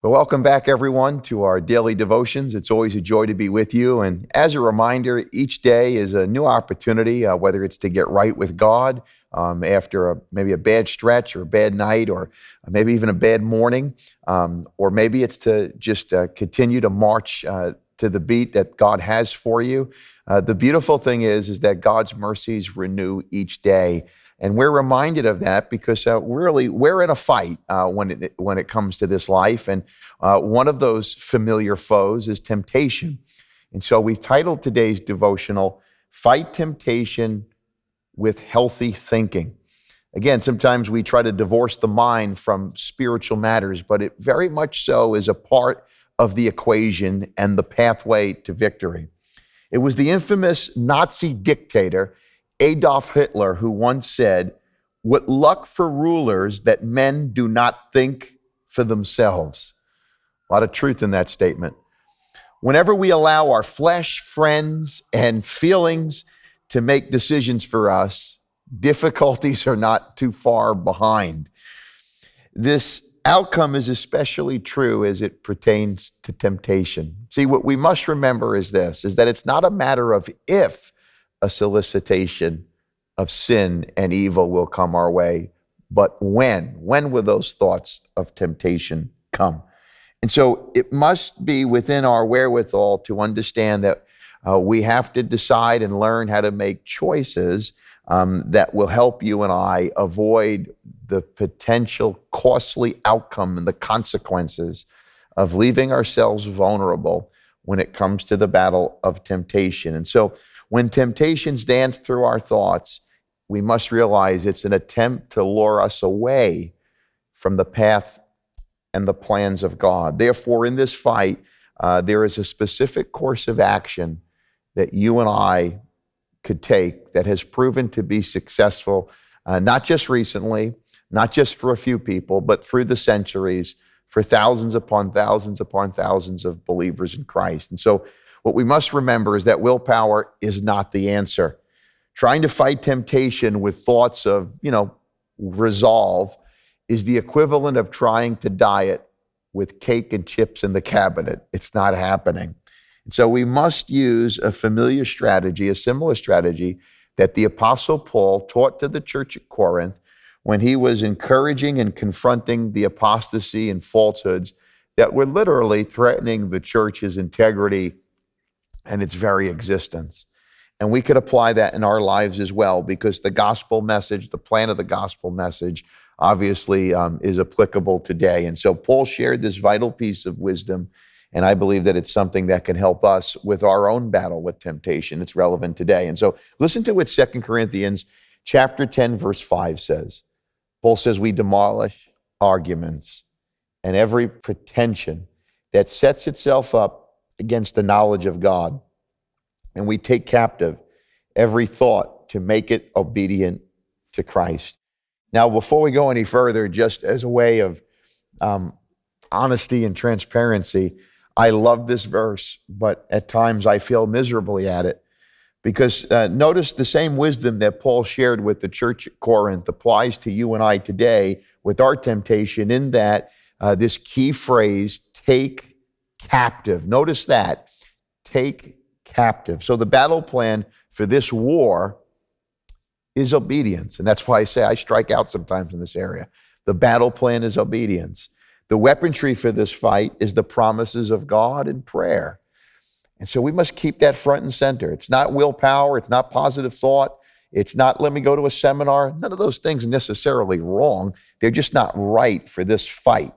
Well, welcome back, everyone, to our daily devotions. It's always a joy to be with you. And as a reminder, each day is a new opportunity, whether it's to get right with God after maybe a bad stretch or a bad night or maybe even a bad morning, or maybe it's to just continue to march to the beat that God has for you. The beautiful thing is that God's mercies renew each day. And we're reminded of that because really we're in a fight when it comes to this life. And one of those familiar foes is temptation. And so we've titled today's devotional, Fight Temptation with Healthy Thinking. Again, sometimes we try to divorce the mind from spiritual matters, but it very much so is a part of the equation and the pathway to victory. It was the infamous Nazi dictator, Adolf Hitler, who once said, "What luck for rulers that men do not think for themselves." A lot of truth in that statement. Whenever we allow our flesh, friends, and feelings to make decisions for us, difficulties are not too far behind. This outcome is especially true as it pertains to temptation. See, what we must remember is that it's not a matter of if a solicitation of sin and evil will come our way, but when. When will those thoughts of temptation come? And so it must be within our wherewithal to understand that we have to decide and learn how to make choices that will help you and I avoid the potential costly outcome and the consequences of leaving ourselves vulnerable when it comes to the battle of temptation. And so when temptations dance through our thoughts, we must realize it's an attempt to lure us away from the path and the plans of God. Therefore, in this fight, there is a specific course of action that you and I could take that has proven to be successful, not just recently, not just for a few people, but through the centuries, for thousands upon thousands upon thousands of believers in Christ. And so what we must remember is that willpower is not the answer. Trying to fight temptation with thoughts of, resolve is the equivalent of trying to diet with cake and chips in the cabinet. It's not happening. And so we must use a familiar strategy, a similar strategy that the Apostle Paul taught to the church at Corinth when he was encouraging and confronting the apostasy and falsehoods that were literally threatening the church's integrity and its very existence. And we could apply that in our lives as well, because the gospel message, the plan of the gospel message, obviously is applicable today. And so Paul shared this vital piece of wisdom, and I believe that it's something that can help us with our own battle with temptation. It's relevant today. And so listen to what 2 Corinthians chapter 10, verse 5 says. Paul says, "We demolish arguments and every pretension that sets itself up against the knowledge of God. And we take captive every thought to make it obedient to Christ." Now, before we go any further, just as a way of honesty and transparency, I love this verse, but at times I feel miserably at it. Because notice the same wisdom that Paul shared with the church at Corinth applies to you and I today with our temptation, in that this key phrase, take captive. Notice that, take captive. So the battle plan for this war is obedience. And that's why I say I strike out sometimes in this area. The battle plan is obedience. The weaponry for this fight is the promises of God and prayer. And so we must keep that front and center. It's not willpower. It's not positive thought. It's not, let me go to a seminar. None of those things are necessarily wrong. They're just not right for this fight.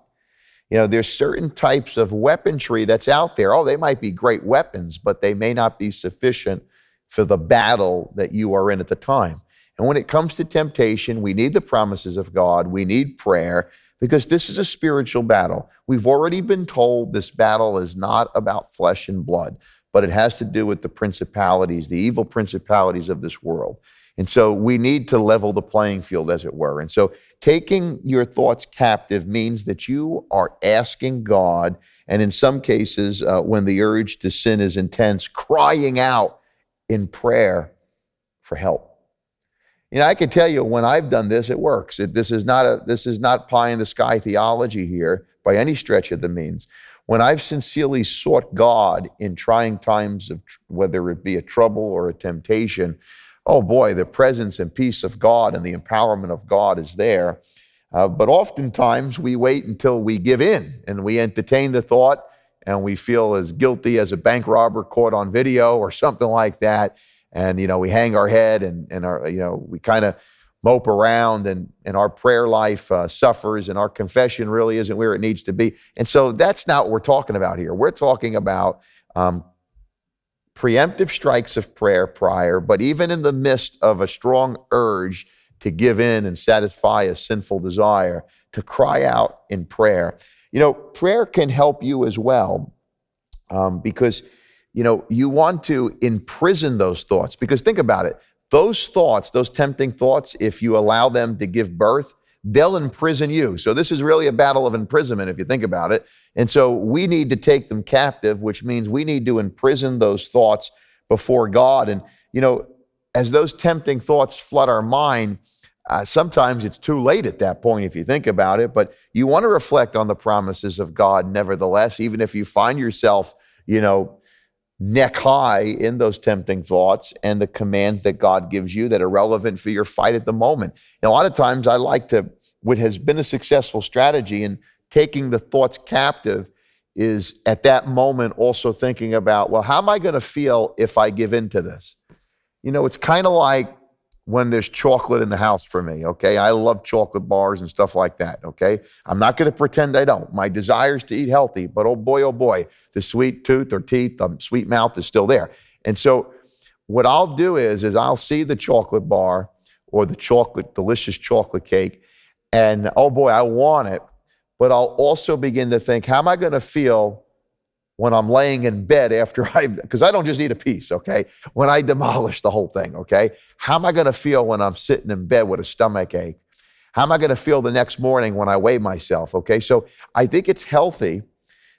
There's certain types of weaponry that's out there. Oh, they might be great weapons, but they may not be sufficient for the battle that you are in at the time. And when it comes to temptation, we need the promises of God. We need prayer, because this is a spiritual battle. We've already been told this battle is not about flesh and blood, but it has to do with the principalities, the evil principalities of this world. And so we need to level the playing field, as it were. And so taking your thoughts captive means that you are asking God, and in some cases, when the urge to sin is intense, crying out in prayer for help. I can tell you when I've done this, it works. This is not pie in the sky theology here. by any stretch of the means. When I've sincerely sought God in trying times of whether it be a trouble or a temptation, oh boy, the presence and peace of God and the empowerment of God is there. But oftentimes we wait until we give in and we entertain the thought and we feel as guilty as a bank robber caught on video or something like that. And, we hang our head and our, we kind of mope around and our prayer life suffers and our confession really isn't where it needs to be. And so that's not what we're talking about here. We're talking about preemptive strikes of prayer prior, but even in the midst of a strong urge to give in and satisfy a sinful desire, to cry out in prayer. Prayer can help you as well because, you want to imprison those thoughts. Because think about it. Those thoughts, those tempting thoughts, if you allow them to give birth, they'll imprison you. So this is really a battle of imprisonment if you think about it. And so we need to take them captive, which means we need to imprison those thoughts before God. And, as those tempting thoughts flood our mind, sometimes it's too late at that point if you think about it, but you want to reflect on the promises of God nevertheless, even if you find yourself, neck high in those tempting thoughts and the commands that God gives you that are relevant for your fight at the moment. And a lot of times I like to, what has been a successful strategy in taking the thoughts captive is at that moment also thinking about, well, how am I going to feel if I give in to this? It's kind of like when there's chocolate in the house for me, okay? I love chocolate bars and stuff like that, okay? I'm not going to pretend I don't. My desire is to eat healthy, but oh boy, the sweet tooth or teeth, the sweet mouth is still there. And so what I'll do is I'll see the chocolate bar or the delicious chocolate cake, and oh boy, I want it, but I'll also begin to think, how am I going to feel when I'm laying in bed because I don't just eat a piece, okay? When I demolish the whole thing, okay? How am I going to feel when I'm sitting in bed with a stomach ache? How am I going to feel the next morning when I weigh myself, okay? So I think it's healthy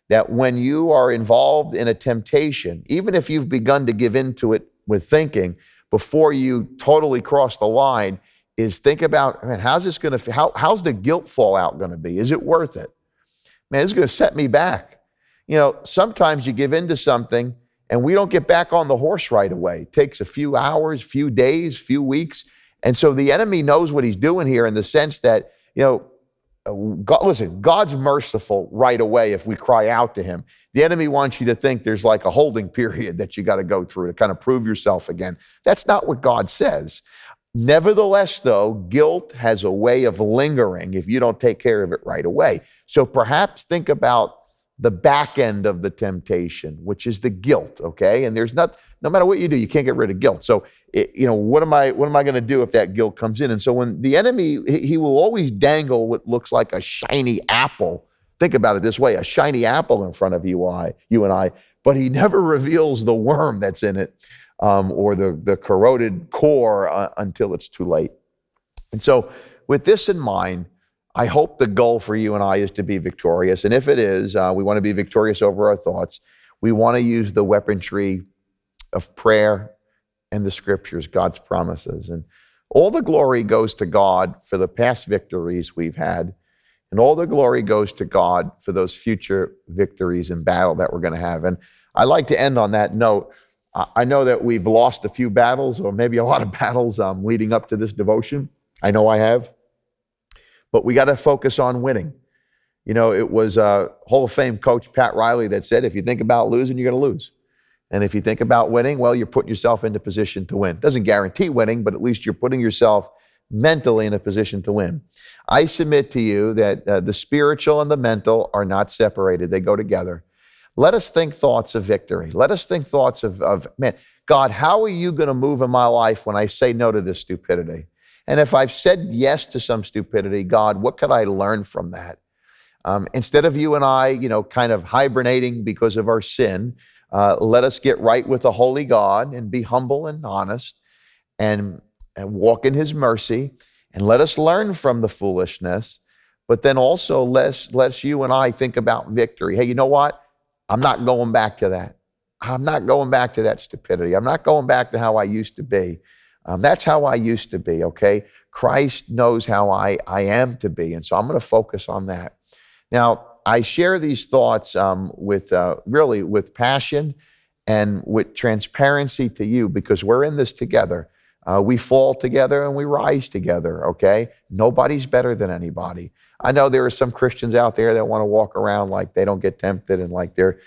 that when you are involved in a temptation, even if you've begun to give into it with thinking, before you totally cross the line, is think about, man, how's this going to, how's the guilt fallout going to be? Is it worth it? Man, this is going to set me back. Sometimes you give into something and we don't get back on the horse right away. It takes a few hours, few days, few weeks. And so the enemy knows what he's doing here in the sense that, God's merciful right away if we cry out to him. The enemy wants you to think there's like a holding period that you got to go through to kind of prove yourself again. That's not what God says. Nevertheless, though, guilt has a way of lingering if you don't take care of it right away. So perhaps think about the back end of the temptation, which is the guilt, okay? And no matter what you do, you can't get rid of guilt. So, what am I going to do if that guilt comes in? And so when the enemy, he will always dangle what looks like a shiny apple. Think about it this way, a shiny apple in front of you and I, but he never reveals the worm that's in it or the corroded core until it's too late. And so with this in mind, I hope the goal for you and I is to be victorious. And if it is, we want to be victorious over our thoughts. We want to use the weaponry of prayer and the scriptures, God's promises. And all the glory goes to God for the past victories we've had. And all the glory goes to God for those future victories in battle that we're going to have. And I like to end on that note. I know that we've lost a few battles or maybe a lot of battles leading up to this devotion. I know I have. But we got to focus on winning. It was Hall of Fame coach Pat Riley that said, if you think about losing, you're going to lose. And if you think about winning, well, you're putting yourself into position to win. Doesn't guarantee winning, but at least you're putting yourself mentally in a position to win. I submit to you that the spiritual and the mental are not separated. They go together. Let us think thoughts of victory. Let us think thoughts of man, God, how are you going to move in my life when I say no to this stupidity? And if I've said yes to some stupidity, God, what could I learn from that? Instead of you and I, kind of hibernating because of our sin, let us get right with the holy God and be humble and honest and walk in his mercy. And let us learn from the foolishness, but then also let's you and I think about victory. Hey, you know what? I'm not going back to that. I'm not going back to that stupidity. I'm not going back to how I used to be. That's how I used to be, okay? Christ knows how I am to be, and so I'm going to focus on that. Now, I share these thoughts with really with passion and with transparency to you because we're in this together. We fall together and we rise together, okay? Nobody's better than anybody. I know there are some Christians out there that want to walk around like they don't get tempted and like they're,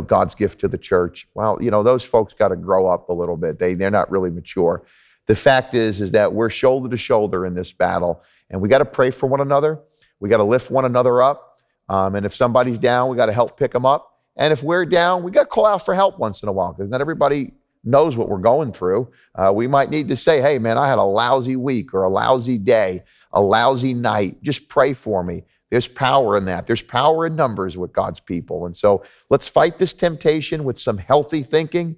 God's gift to the church. Well, those folks got to grow up a little bit. They're not really mature. The fact is that we're shoulder to shoulder in this battle, and we got to pray for one another. We got to lift one another up. And if somebody's down, we got to help pick them up. And if we're down, we got to call out for help once in a while because not everybody knows what we're going through. We might need to say, hey, man, I had a lousy week or a lousy day, a lousy night. Just pray for me. There's power in that. There's power in numbers with God's people. And so let's fight this temptation with some healthy thinking,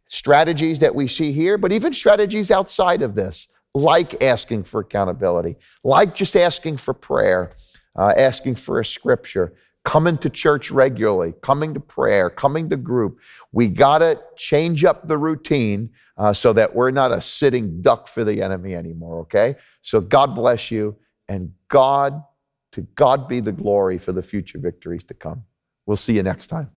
strategies that we see here, but even strategies outside of this, like asking for accountability, like just asking for prayer, asking for a scripture, coming to church regularly, coming to prayer, coming to group. We got to change up the routine so that we're not a sitting duck for the enemy anymore, okay? So God bless you, and to God be the glory for the future victories to come. We'll see you next time.